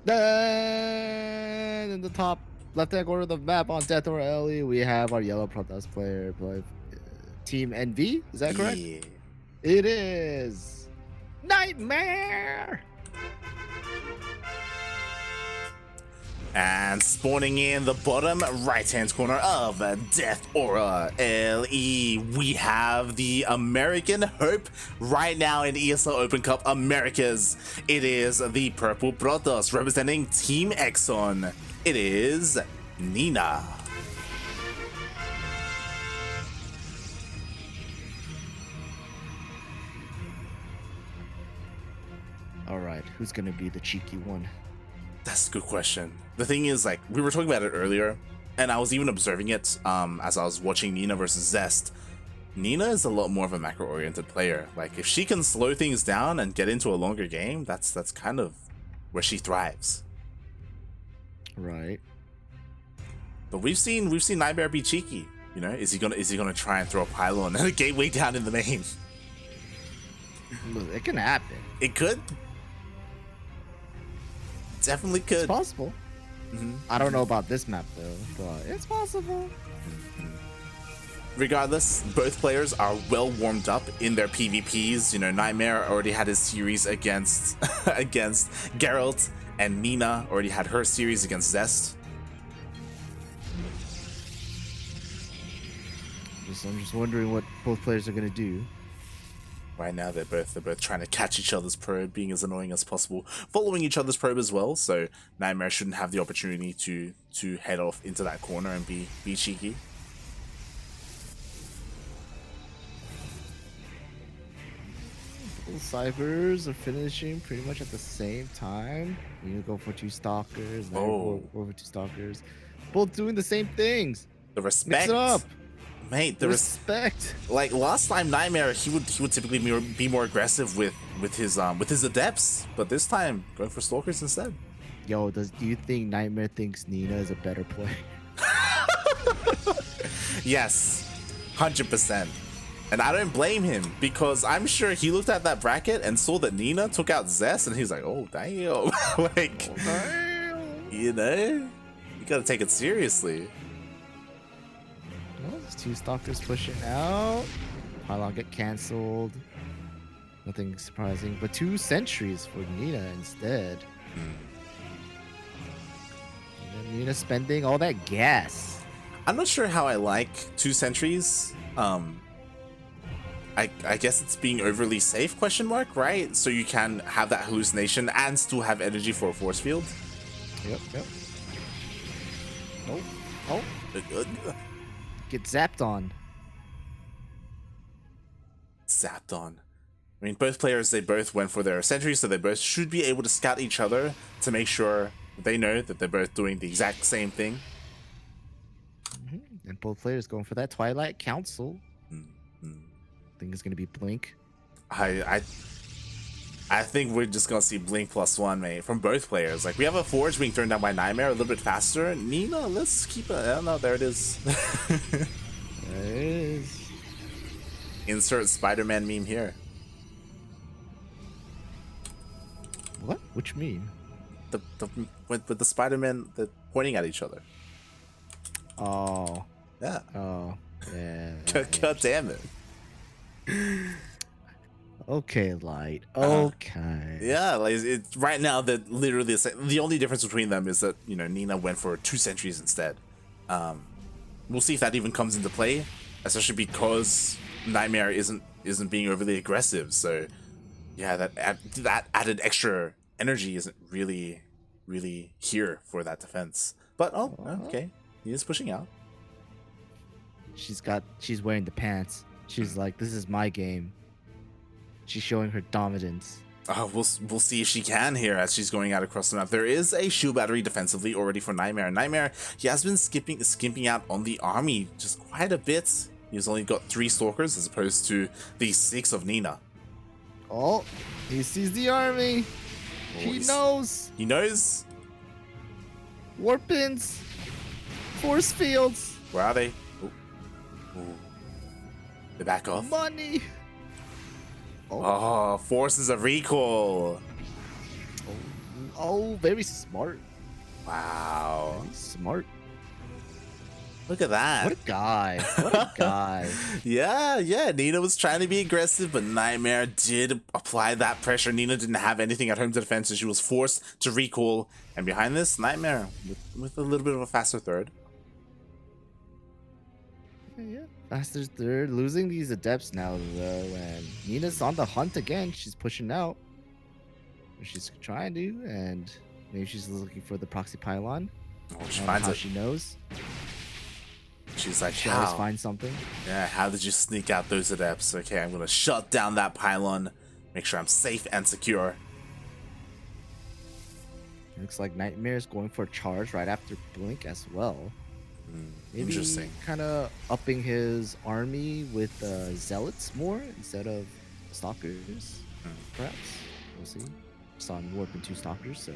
Then in the top left-hand corner of the map on Death or Ellie, we have our yellow Protoss player, Team NV. Is that correct? Yeah. It is NightMare. And spawning in the bottom right-hand corner of Death Aura LE, we have the American Hope right now in ESL Open Cup Americas. It is the Purple Protoss representing Team Exxon. It is Nina. All right, who's gonna be the cheeky one? That's a good question. The thing is, like, we were talking about it earlier, and I was even observing it as I was watching Nina versus Zest. Nina is a lot more of a macro-oriented player. Like, if she can slow things down and get into a longer game, that's kind of where she thrives. Right. But we've seen NightMare be cheeky. You know, is he gonna try and throw a pylon and a gateway down in the main? It can happen. It could. Definitely could. It's possible. I don't know about this map though, but it's possible. Regardless, both players are well warmed up in their PvPs. You know, NightMare already had his series against against Geralt, and Nina already had her series against Zest. I'm just wondering what both players are gonna do. Right now, they're both trying to catch each other's probe, being as annoying as possible, following each other's probe as well. So NightMare shouldn't have the opportunity to head off into that corner and be cheeky. Both Cyphers are finishing pretty much at the same time. You go for two Stalkers, then go for two Stalkers. Both doing the same things. The respect. Mix it up. Mate, the respect. Like last time, NightMare he would typically be more aggressive with his adepts, but this time going for stalkers instead. Yo, do you think NightMare thinks Nina is a better player? Yes, 100%. And I don't blame him, because I'm sure he looked at that bracket and saw that Nina took out Zest, and he's like, oh damn, like, oh, damn. You know, you gotta take it seriously. Well, there's two Stalkers pushing out. Pylon get cancelled. Nothing surprising, but two sentries for Nina instead. And then Nina spending all that gas. I'm not sure how I like two sentries. I guess it's being overly safe, question mark, right? So you can have that hallucination and still have energy for a force field. Yep. Oh. Get zapped on. Zapped on. I mean, both players, they both went for their sentries, so they both should be able to scout each other to make sure they know that they're both doing the exact same thing. And both players going for that Twilight Council. I think it's going to be Blink. I think we're just going to see Blink +1, mate, from both players. Like, we have a Forge being thrown down by NightMare a little bit faster. Nina, let's keep it. I don't know, there it is. There it is. Insert Spider-Man meme here. What? Which meme? With the Spider-Man pointing at each other. Oh. Yeah. Oh. Yeah. God damn it. Okay, Light. Okay. Yeah, like it's right now that literally the only difference between them is that, you know, Nina went for 2 sentries instead. We'll see if that even comes into play, especially because NightMare isn't being overly aggressive. So yeah, that added extra energy isn't really here for that defense. But okay, Nina's pushing out. She's wearing the pants. She's like, this is my game. She's showing her dominance. We'll see if she can here as she's going out across the map. There is a shield battery defensively already for NightMare. NightMare, he has been skimping out on the army just quite a bit. He's only got 3 stalkers as opposed to the 6 of Nina. Oh, he sees the army. He knows. He knows. Warp pins. Force fields. Where are they? Ooh. They back off. Money. Oh, forces of recall. Oh, very smart. Wow. Very smart. Look at that. What a guy. What a guy. Yeah. Nina was trying to be aggressive, but NightMare did apply that pressure. Nina didn't have anything at home to defend, so she was forced to recall. And behind this, NightMare with a little bit of a faster third. Yeah, faster third. Losing these adepts now, though. And Nina's on the hunt again. She's pushing out. She's trying to, and maybe she's looking for the proxy pylon. Oh, she And finds how it. she knows. She's like, She always how? finds something. Yeah, how did you sneak out those adepts? Okay, I'm gonna shut down that pylon, make sure I'm safe and secure. Looks like NightMare is going for a charge right after Blink as well. Maybe Interesting. kind of upping his army with zealots more instead of stalkers, perhaps. We'll see. Saw him warp into stalkers, so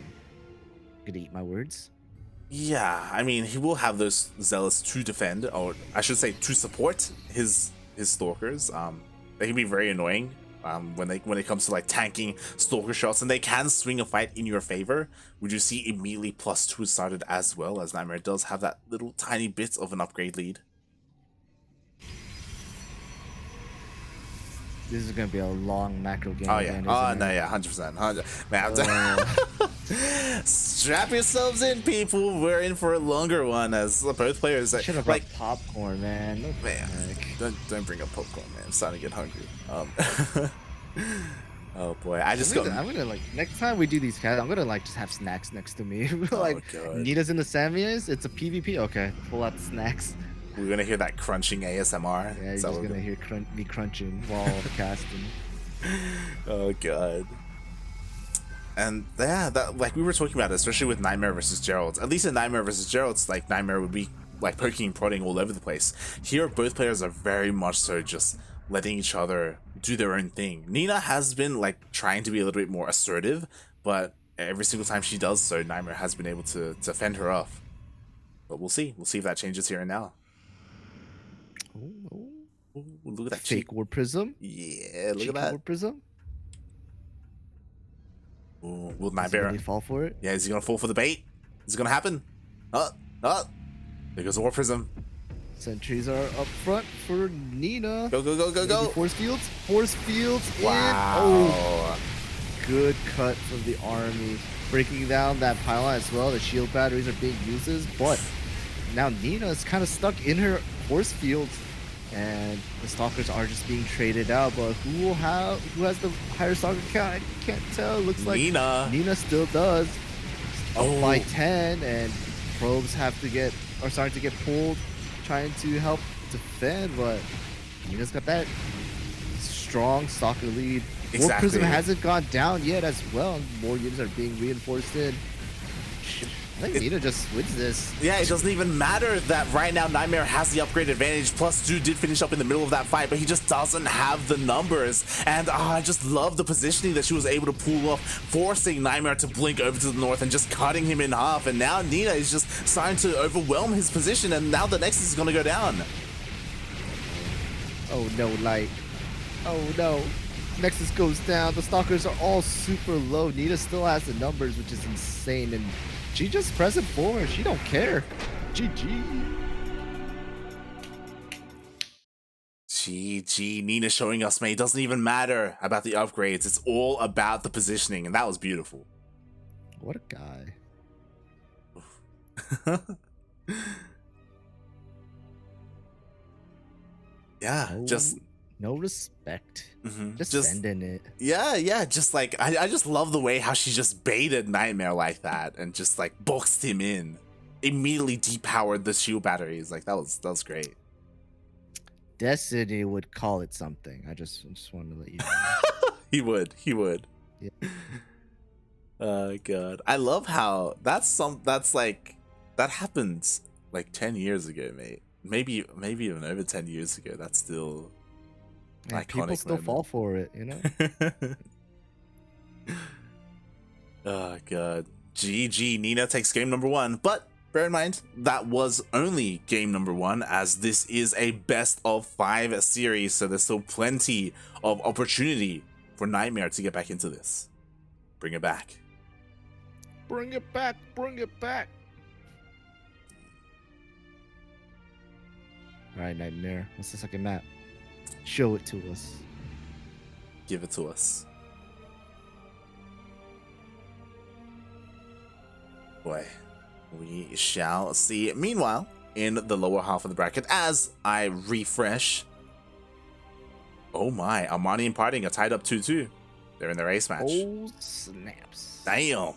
gonna eat my words. Yeah, I mean, he will have those zealots to defend, or I should say to support his stalkers. They can be very annoying when it comes to like tanking stalker shots, and they can swing a fight in your favor. Would you see immediately +2 started as well, as NightMare does have that little tiny bit of an upgrade lead. This is gonna be a long macro game. Oh yeah. Again, Oh isn't no, it? yeah, 100%. Man, strap yourselves in, people. We're in for a longer one, as both players Should have like. brought popcorn, man. What the Man, heck? don't bring up popcorn, man. I'm starting to get hungry. Oh boy, I just I'm got. gonna like next time we do these cats, I'm gonna like just have snacks next to me. Like God. Nita's in the semis, it's a PvP. Okay, pull out the snacks. We're gonna hear that crunching ASMR. Yeah, you're So just we're gonna hear me crunching while casting. Oh god. And yeah, that like we were talking about, especially with NightMare versus Gerald. At least in NightMare versus Gerald's, like NightMare would be like poking and prodding all over the place. Here, both players are very much so just letting each other do their own thing. Nina has been like trying to be a little bit more assertive, but every single time she does so, NightMare has been able to fend her off. But we'll see. We'll see if that changes here and now. Oh, Ooh, look at that fake war prism. Yeah, look Cheeky at that. war prism. Ooh, will Does he NightMare really fall for it? Yeah, is he gonna fall for the bait? Is it gonna happen? There goes the War Prism. Sentries are up front for Nina. Go. Maybe force fields. Force fields. Wow. In. Oh, good cut from the army. Breaking down that pylon as well. The shield batteries are being used, but now Nina is kind of stuck in her force fields, and the stalkers are just being traded out. But who has the higher stalker count? I can't tell. Looks like Nina still does. Up by 10, and probes are starting to get pulled, trying to help defend, but Nina's got that strong stalker lead. Exactly. War Prism hasn't gone down yet as well. More units are being reinforced in. I think Nina just wins this. Yeah, it doesn't even matter that right now NightMare has the upgrade advantage. +2 did finish up in the middle of that fight, but he just doesn't have the numbers. And I just love the positioning that she was able to pull off, forcing NightMare to blink over to the north and just cutting him in half. And now Nina is just starting to overwhelm his position, and now the Nexus is going to go down. Oh no, light. Oh no. Nexus goes down. The stalkers are all super low. Nina still has the numbers, which is insane. And she just pressing forward. She don't care. GG. GG. Nina showing us, man, it doesn't even matter about the upgrades. It's all about the positioning, and that was beautiful. What a guy. Yeah, just no respect. Mm-hmm. Just sending it. Yeah, just like I just love the way how she just baited NightMare like that and just like boxed him in. Immediately depowered the shield batteries. Like that was great. Destiny would call it something. I just wanted to let you know. He would. Yeah. Oh god. I love how that happened like 10 years ago, mate. Maybe even over 10 years ago. That's still and people still fall for it, you know. Oh god. GG. Nina takes game number 1, but bear in mind that was only game number 1, as this is a best of 5 series, so there's still plenty of opportunity for NightMare to get back into this. Bring it back. Bring it back. Bring it back. All right, NightMare. What's the second map? Show it to us. Give it to us. Boy, we shall see. Meanwhile, in the lower half of the bracket, as I refresh. Oh my, Armani and Parting are tied up 2-2. They're in the race match. Oh, snaps. Damn.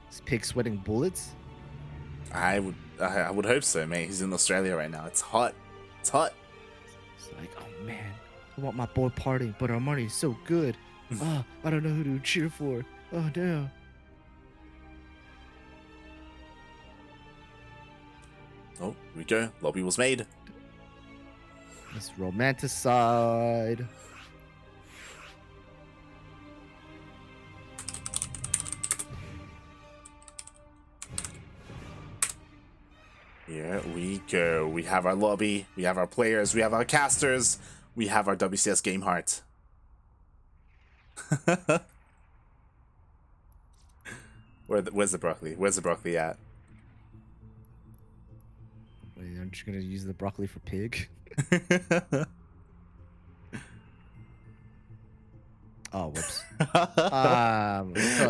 Is Pig sweating bullets? I would hope so, mate. He's in Australia right now. It's hot. It's hot. It's like, oh man, I want my boy Parting, but Armani is so good. I don't know who to cheer for. Oh no. Oh, here we go. Lobby was made. It's romanticide. Here we go. We have our lobby. We have our players. We have our casters. We have our WCS game heart. Where's the broccoli? Where's the broccoli at? Wait, aren't you gonna use the broccoli for pig? Oh, whoops.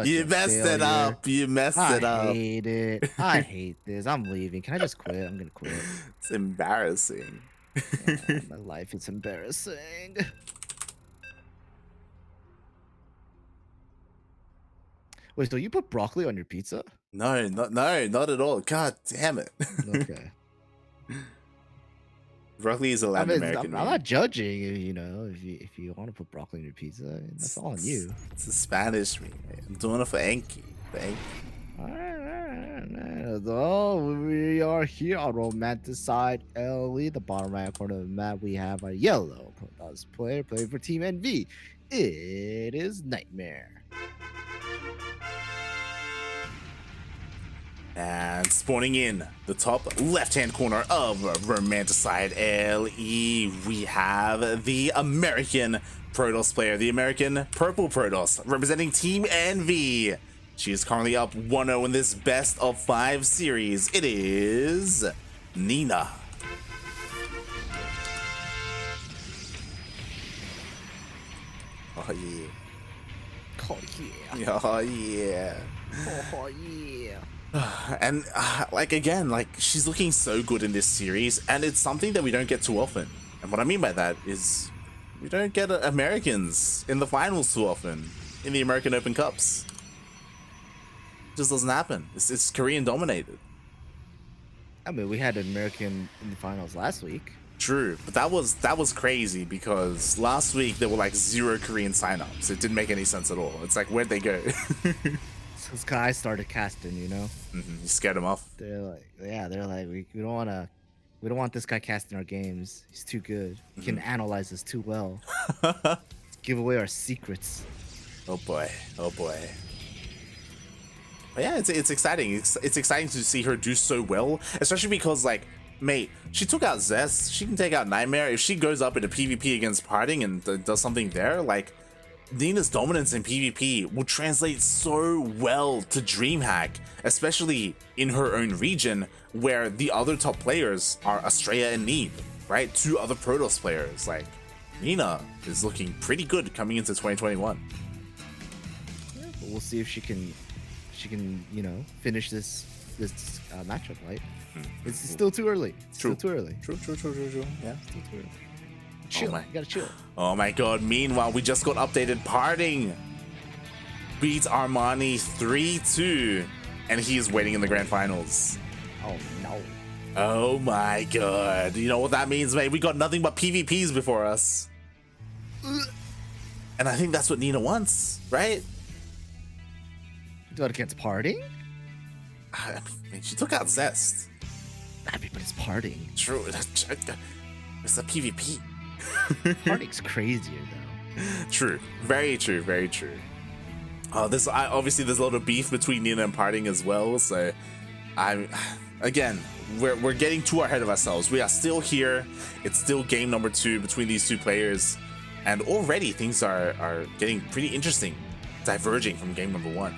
You messed it up. You messed it up. I hate it. I hate this. I'm leaving. Can I just quit? I'm gonna quit. It's embarrassing. Yeah, my life is embarrassing. Wait, so you put broccoli on your pizza? No, not at all. God damn it. Okay. Broccoli is a Latin American. I'm not judging. You know, if you want to put broccoli on your pizza, that's all on you. It's a Spanish meme. I'm doing it for Enki. All right. So we are here on Romanticide LE, the bottom right corner of the map. We have a yellow player playing for Team NV. It is NightMare. And spawning in the top left-hand corner of Romanticide LE, we have the American Protoss player, the American Purple Protoss, representing Team NV. She is currently up 1-0 in this best of 5 series. It is Nina. Oh yeah. Oh yeah. Oh yeah. Oh yeah. And like again, like she's looking so good in this series, and it's something that we don't get too often. And what I mean by that is we don't get Americans in the finals too often in the American Open Cups. It just doesn't happen. It's Korean dominated. I mean, we had an American in the finals last week. True, but that was crazy because last week there were like 0 Korean signups. It didn't make any sense at all. It's like, where'd they go? This guy started casting, you know. You scared him off. They're like, we don't want this guy casting our games. He's too good. He can analyze us too well. Give away our secrets. Oh boy. But yeah, it's exciting. It's exciting to see her do so well, especially because like, mate, she took out Zest. She can take out NightMare. If she goes up into PvP against Parting and does something there, like, Nina's dominance in PvP will translate so well to DreamHack, especially in her own region where the other top players are Estrella and Need, right? 2 other Protoss players. Like, Nina is looking pretty good coming into 2021. Yeah, but we'll see if she can, you know, finish this matchup, right? It's still too early. True. Still too early. True. Yeah. Still too early. Chill. You gotta chill. Oh my god. Meanwhile, we just got updated. Parting beats Armani 3-2, and he is waiting in the grand finals. Oh no. Oh my god. You know what that means, mate? We got nothing but PvPs before us. And I think that's what Nina wants, right? Do it against Parting? I mean, she took out Zest. I mean, but it's Parting. True. It's a PvP. Parting's crazier though. True. Very true. Very true. Obviously there's a lot of beef between Nina and Parting as well. So we're getting too ahead of ourselves. We are still here. It's still game number 2 between these 2 players, and already things are getting pretty interesting, diverging from game number 1.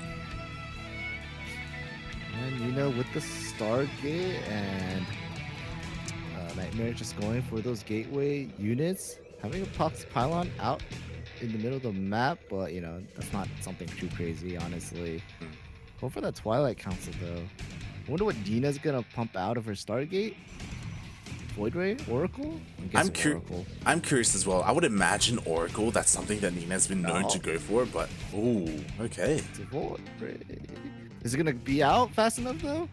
Nina with the Stargate, and NightMare just going for those gateway units, having a Pox Pylon out in the middle of the map, but you know, that's not something too crazy, honestly. Go for that Twilight Council though. I wonder what Nina's gonna pump out of her Stargate. Void Ray? Oracle? Oracle. I'm curious as well. I would imagine Oracle, that's something that Nina's been known to go for, but ooh, okay. It's a Void Ray. Is it gonna be out fast enough though?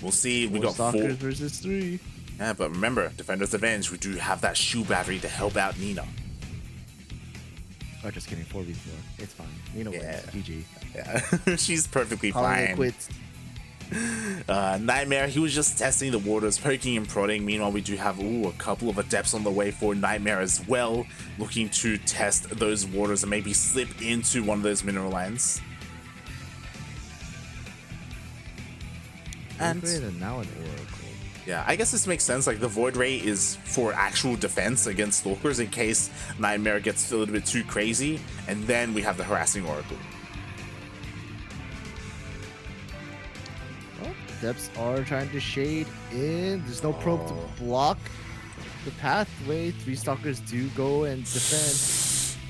We'll see. We got Stalkers versus 3. Yeah, but remember, Defender's Advantage, we do have that shield battery to help out Nina. Oh, just kidding. 4v4. It's fine. Nina wins. GG. Yeah, she's perfectly fine. Quits. NightMare, he was just testing the waters, poking and prodding. Meanwhile, we do have a couple of adepts on the way for NightMare as well, looking to test those waters and maybe slip into one of those mineral lines. And now an Oracle. Yeah, I guess this makes sense. Like, the Void Ray is for actual defense against Stalkers in case NightMare gets a little bit too crazy, and then we have the Harassing Oracle. Well, Depths are trying to shade in. There's no probe to block the pathway. 3 Stalkers do go and defend.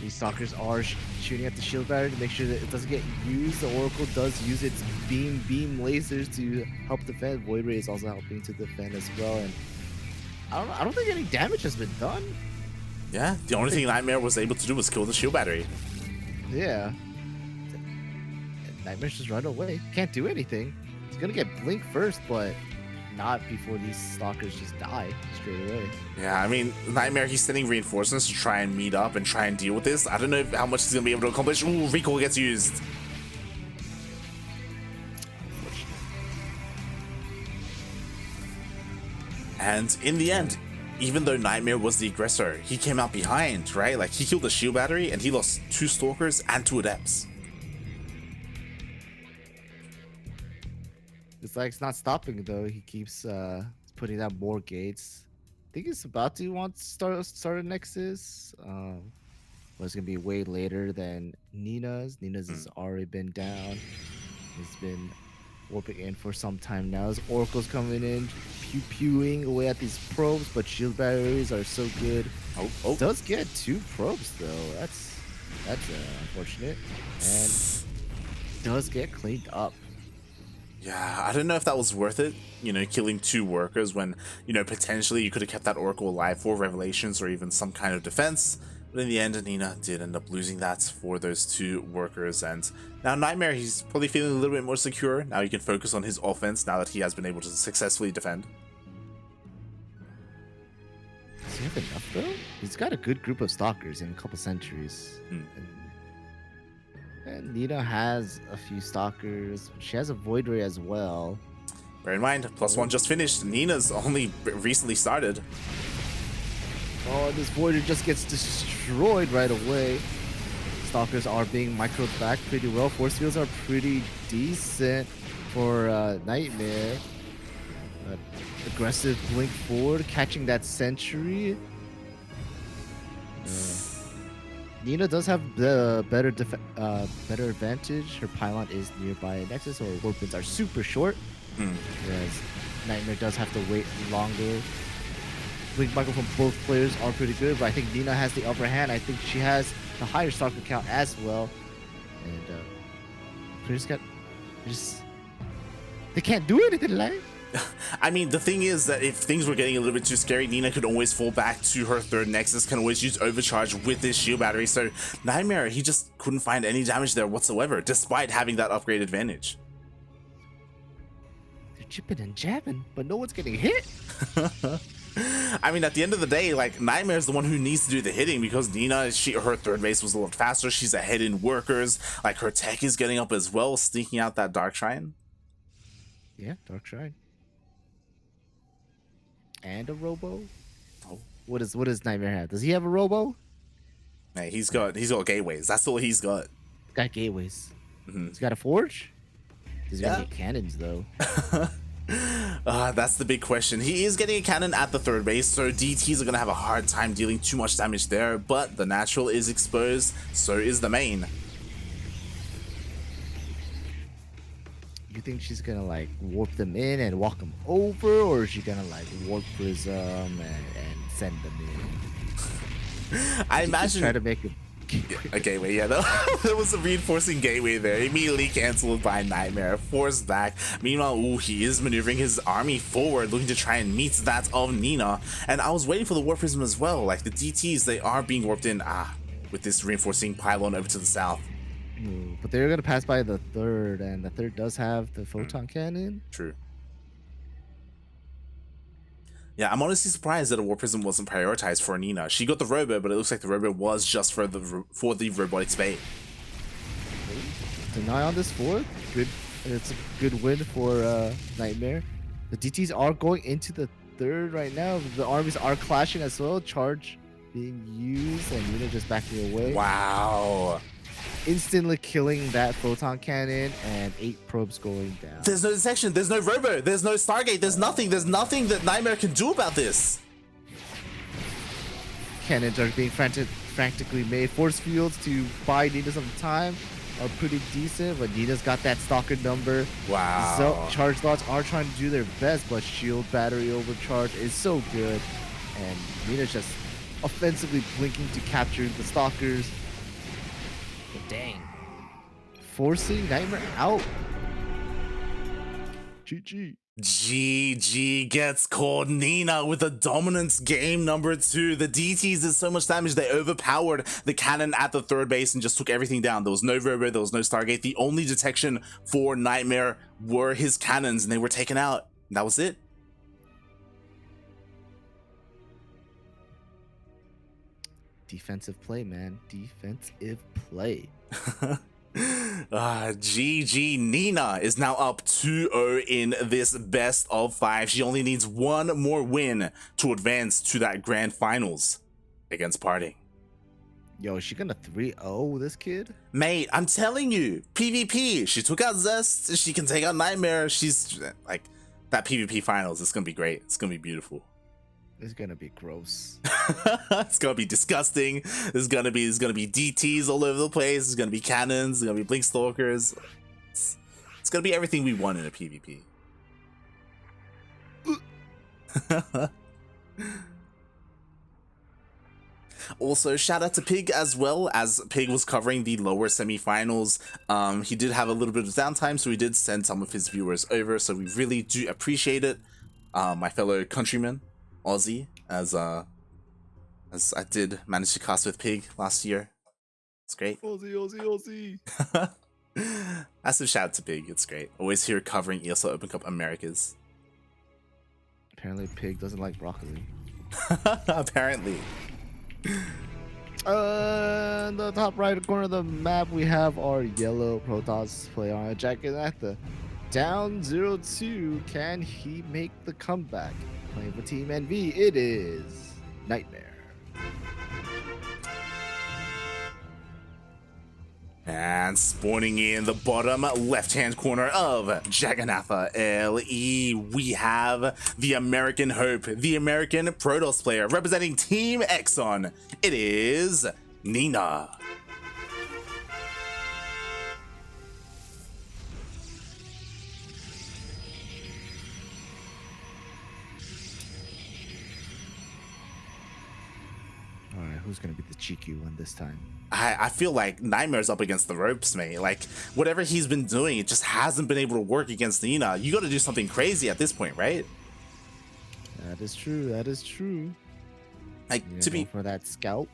These Stalkers are shooting at the shield battery to make sure that it doesn't get used. The Oracle does use its beam lasers to help defend. Void Ray is also helping to defend as well. And I don't think any damage has been done. Yeah, the only thing NightMare was able to do was kill the shield battery. Yeah. And NightMare's just run away. Can't do anything. He's gonna get Blink first, but not before these Stalkers just die straight away. Yeah, I mean, NightMare, he's sending reinforcements to try and meet up and try and deal with this. I don't know how much he's going to be able to accomplish. Ooh, Recall gets used. And in the end, even though NightMare was the aggressor, he came out behind, right? Like, he killed the shield battery and he lost 2 Stalkers and 2 Adepts. It's like it's not stopping though. He keeps putting out more gates. I think he's about to want to start a Nexus. But it's gonna be way later than Nina's. Nina's has already been down. He's been warping in for some time now. His Oracle's coming in, pew-pewing away at these probes, but shield batteries are so good. Oh. Does get 2 probes though. That's unfortunate. And does get cleaned up. Yeah, I don't know if that was worth it, you know, killing 2 workers when, you know, potentially you could have kept that Oracle alive for Revelations or even some kind of defense. But in the end, Nina did end up losing that for those 2 workers. And now NightMare, he's probably feeling a little bit more secure. Now he can focus on his offense now that he has been able to successfully defend. Does he have enough though? He's got a good group of Stalkers in a couple centuries. And Nina has a few Stalkers. She has a Void Ray as well. Bear in mind, +1 just finished. Nina's only recently started. Oh, this Void Ray just gets destroyed right away. Stalkers are being microed back pretty well. Force fields are pretty decent for NightMare. Aggressive blink forward, catching that sentry. Nina does have the better advantage. Her pylon is nearby a Nexus, so her weapons are super short. Whereas NightMare does have to wait longer. Blink micro from both players are pretty good, but I think Nina has the upper hand. I think she has the higher Stalker count as well. And players they can't do anything, like. I mean, the thing is that if things were getting a little bit too scary, Nina could always fall back to her 3rd Nexus, can always use Overcharge with this shield battery. So NightMare, he just couldn't find any damage there whatsoever, despite having that upgrade advantage. They're chipping and jabbing, but no one's getting hit. I mean, at the end of the day, like, NightMare is the one who needs to do the hitting because Nina, her 3rd base was a lot faster. She's ahead in workers. Like, her tech is getting up as well, sneaking out that Dark Shrine. Yeah, Dark Shrine. And a Robo. Oh, what does NightMare have? Does he have a Robo? Hey, he's got gateways. That's all he's got. Got gateways. He's got a forge. He's got any cannons though. That's the big question. He is getting a cannon at the 3rd base, so DTs are gonna have a hard time dealing too much damage there. But the natural is exposed, so is the main. You you think she's gonna like warp them in and walk them over, or is she gonna like warp prism and send them in? I Just try imagine to make it. a gateway. Yeah, there was a reinforcing gateway there. Immediately canceled by NightMare, forced back. Meanwhile, ooh, he is maneuvering his army forward, looking to try and meet that of Nina. And I was waiting for the warp prism as well. Like the DTs, they are being warped in. With this reinforcing pylon over to the south. Ooh, but they're gonna pass by the third, and the third does have the photon cannon. True. Yeah, I'm honestly surprised that a warp prism wasn't prioritized for Nina. She got the robo, but it looks like the robo was just for the robotic spade. Deny on this fourth. Good. It's a good win for NightMare. The DTs are going into the third right now. The armies are clashing as well. Charge being used, and Nina just backing away. Wow. Instantly killing that photon cannon, and 8 probes going down. There's no detection. There's no robo. There's no Stargate. There's nothing. There's nothing that NightMare can do about this. Cannons are being frantically made. Force fields to buy Nina some time are pretty decent, but Nina's got that stalker number. Wow. So charge lots are trying to do their best, but shield battery overcharge is so good, and Nina's just offensively blinking to capture the stalkers. But dang, forcing NightMare out. GG. GG gets called. Nina with a dominance game number 2. The DTs did so much damage they overpowered the cannon at the third base and just took everything down. There was no robo, there was no Stargate. The only detection for NightMare were his cannons, and they were taken out. And that was it. Defensive play, man. Defensive play. GG. Nina is now up 2-0 in this best of 5. She only needs one more win to advance to that grand finals against Parting. Yo, is she gonna 3-0 this kid? Mate, I'm telling you, PvP. She took out Zest. She can take out NightMare. She's like, that PvP finals. It's gonna be great. It's gonna be beautiful. It's gonna be gross. It's gonna be disgusting. There's gonna be DTs all over the place. There's gonna be cannons. There's gonna be blink stalkers. It's gonna be everything we want in a PvP. Also, shout out to Pig as well, as Pig was covering the lower semifinals. He did have a little bit of downtime, so he did send some of his viewers over. So we really do appreciate it, my fellow countrymen. Aussie, as I did manage to cast with Pig last year. It's great. Aussie. Massive shout out to Pig. It's great. Always here covering ESL Open Cup Americas. Apparently, Pig doesn't like broccoli. Apparently. In the top right corner of the map, we have our yellow Protoss player on a jacket at the down 0-2. Can he make the comeback? Playing for Team NV, it is NightMare. And spawning in the bottom left-hand corner of Jagannatha LE, we have the American Hope, the American Protoss player representing Team Exxon. It is Nina. Who's gonna be the cheeky one this time? I feel like NightMare's up against the ropes, mate. Like, whatever he's been doing, it just hasn't been able to work against Nina. You got to do something crazy at this point, right? That is true. That is true. Like, to be for that scout.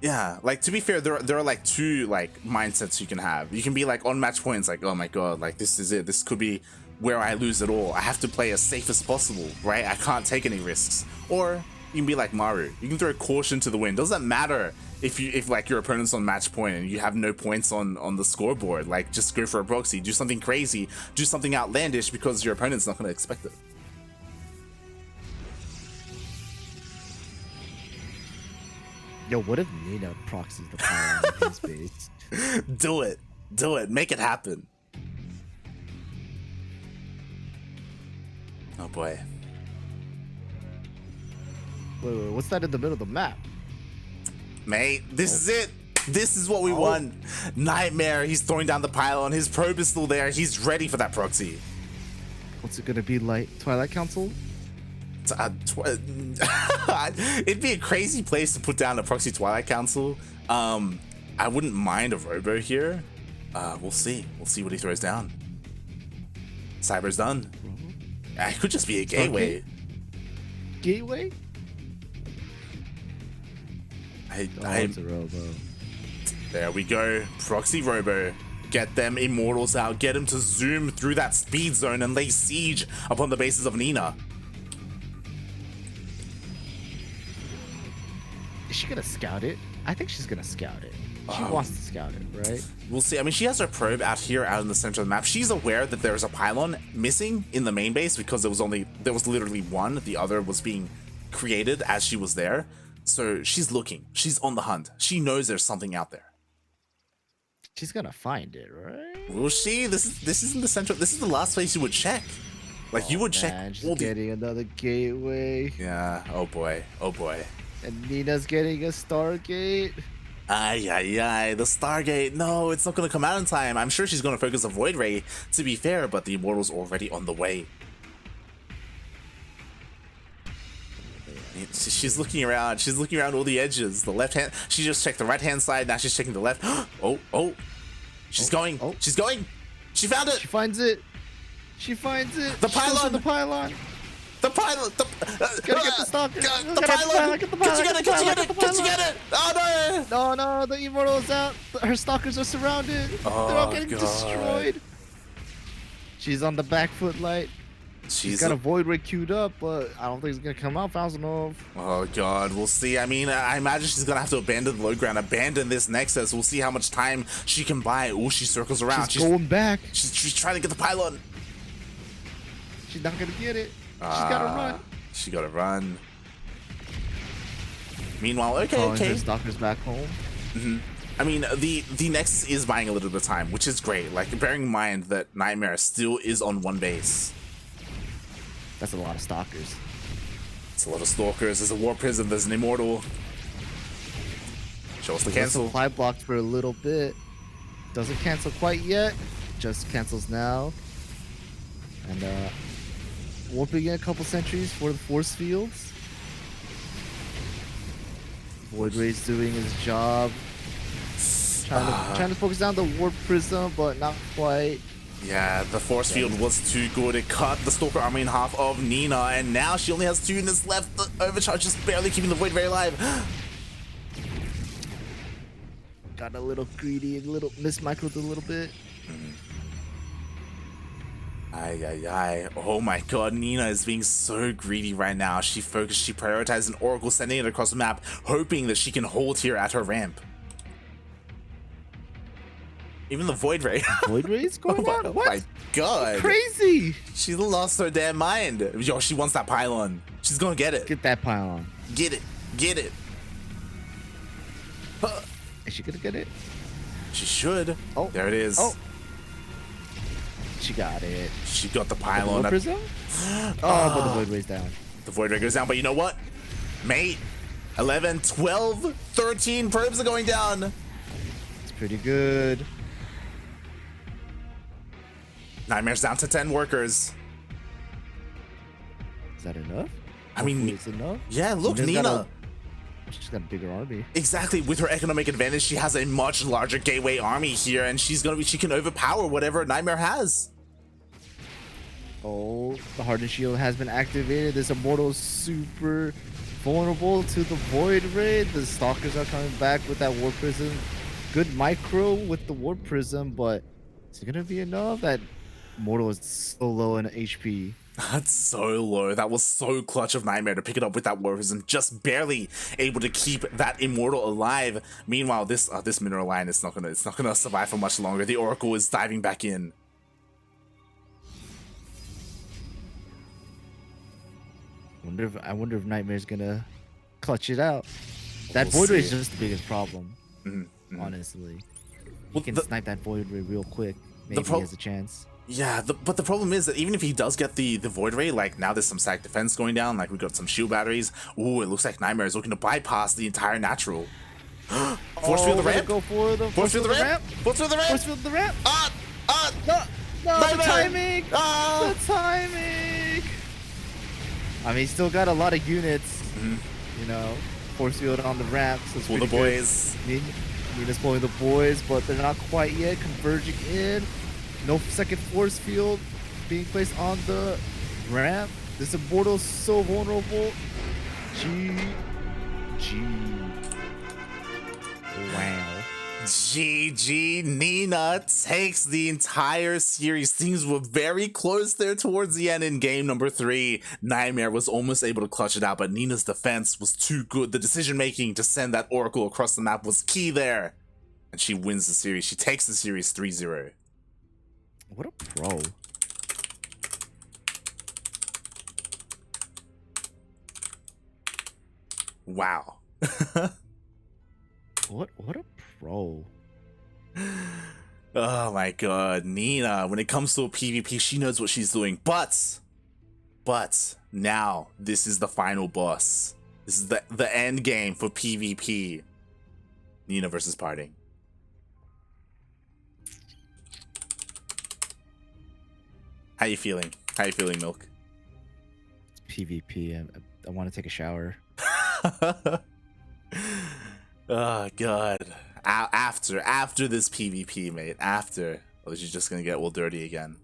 Yeah, like, to be fair, there are like two like mindsets you can have. You can be like on match points, like, oh my god, like this is it. This could be where I lose it all. I have to play as safe as possible, right? I can't take any risks. Or you can be like Maru. You can throw caution to the wind. Doesn't matter if like your opponent's on match point and you have no points on the scoreboard. Like, just go for a proxy, do something crazy, do something outlandish because your opponent's not going to expect it. Yo, what if Nina proxies the power on his base? Do it. Do it. Make it happen. Oh boy. Wait, what's that in the middle of the map? Mate, this is it. This is what we want. NightMare, he's throwing down the pylon. His probe is still there. He's ready for that proxy. What's it gonna be like? Twilight Council? It'd be a crazy place to put down a proxy Twilight Council. I wouldn't mind a Robo here. We'll see. We'll see what he throws down. Cyber's done. It could just be a gateway. Gateway? It's a Robo. There we go. Proxy Robo. Get them Immortals out. Get him to zoom through that speed zone and lay siege upon the bases of Nina. Is she gonna scout it? I think she's gonna scout it. She wants to scout it, right? We'll see. I mean, she has her probe out here, out in the center of the map. She's aware that there's a pylon missing in the main base because there was literally one. The other was being created as she was there. So she's looking. She's on the hunt. She knows there's something out there. She's gonna find it, right? Will she? This is in the center. This is the last place you would check. Like you would check. She's getting another gateway. Yeah. Oh boy. Oh boy. And Nina's getting a Stargate. Ay, ay, ay, the Stargate. No, it's not going to come out in time. I'm sure she's going to focus on Void Ray, to be fair, but the Immortal's already on the way. She's looking around. She's looking around all the edges. The left hand. She just checked the right hand side. Now she's checking the left. Oh. She's going. Oh. She's going. She found it. She finds it. She finds it. The pylon. The pylon. The pylon. Gotta get the stalker. The pylon. Get you get it. Oh no. No, the Immortal's out. Her stalkers are surrounded. They're all getting destroyed. She's on the back foot light. She's got a Void Ray queued up, but I don't think it's gonna come out fast enough. Oh god, we'll see. I mean, I imagine she's gonna have to abandon the low ground, abandon this Nexus. We'll see how much time she can buy. Oh, she circles around. She's going back. She's trying to get the pylon. She's not gonna get it. She's gotta run. She gotta run. Meanwhile, okay. Her stalker's back home. I mean, the Nexus is buying a little bit of time, which is great. Like, bearing in mind that NightMare still is on one base. That's a lot of stalkers. It's a lot of stalkers. There's a War Prism. There's an Immortal. Show us the cancel. Supply blocked for a little bit. Doesn't cancel quite yet. Just cancels now. And warping in a couple sentries for the force fields. Void Ray's doing his job. Trying to focus down the Warp Prism, but not quite. Yeah, the force field was too good. It cut the Stalker army in half of Nina, and now she only has 2 units left. The Overcharge just barely keeping the Void Ray alive. Got a little greedy, mismicroed a little bit. Ay. Oh my god, Nina is being so greedy right now. She prioritized an Oracle, sending it across the map, hoping that she can hold here at her ramp. Even the Void Ray. Void Ray's going on? What? Oh my god. Crazy. She lost her damn mind. Yo, she wants that pylon. She's gonna get it. Get that pylon. Get it. Get it. Is she gonna get it? She should. Oh. There it is. Oh. She got it. She got the pylon. The Prism? But the Void Ray's down. The Void Ray goes down, but you know what? Mate, 11, 12, 13 probes are going down. It's pretty good. NightMare's down to 10 workers. Is that enough? I mean, it's enough. Yeah, look, Nina. She's got a bigger army. Exactly, with her economic advantage, she has a much larger gateway army here, and she can overpower whatever NightMare has. Oh, the Hardened Shield has been activated. This Immortal is super vulnerable to the Void Ray. The Stalkers are coming back with that Warp Prism. Good micro with the Warp Prism, but is it gonna be enough? That Immortal is so low in HP. That's so low. That was so clutch of NightMare to pick it up with that Warp Prism, just barely able to keep that Immortal alive. Meanwhile, this mineral line is not gonna survive for much longer. The Oracle is diving back in. I wonder if NightMare's gonna clutch it out. That Void Ray is just the biggest problem, honestly. He can snipe that Void Ray real quick. Maybe he has a chance. Yeah, but the problem is that even if he does get the Void Ray, like now there's some stack defense going down, like we got some shield batteries. Ooh, it looks like NightMare is looking to bypass the entire natural. Force field the ramp. Go for the Force field the ramp. Force field the ramp. Force field the ramp. No. No, the NightMare! timing! Ah! The timing! I mean, he's still got a lot of units. You know, force field on the ramp. So it's Pull the pretty good. boys. Nina's pulling the boys, but they're not quite yet converging in. No second force field being placed on the ramp. This immortal's so vulnerable. G. Wow. GG, Nina takes the entire series. Things were very close there towards the end in game number 3. NightMare was almost able to clutch it out, but Nina's defense was too good. The decision making to send that Oracle across the map was key there. And she wins the series. She takes the series 3-0. What a pro. Wow. What a pro. Oh my god, Nina, when it comes to a PvP, she knows what she's doing. But now this is the final boss. This is the end game for PvP. Nina versus Parting. How you feeling? How you feeling, Milk? It's PvP. I want to take a shower. Oh god. After this PvP, mate. After. Or is she just gonna get all dirty again?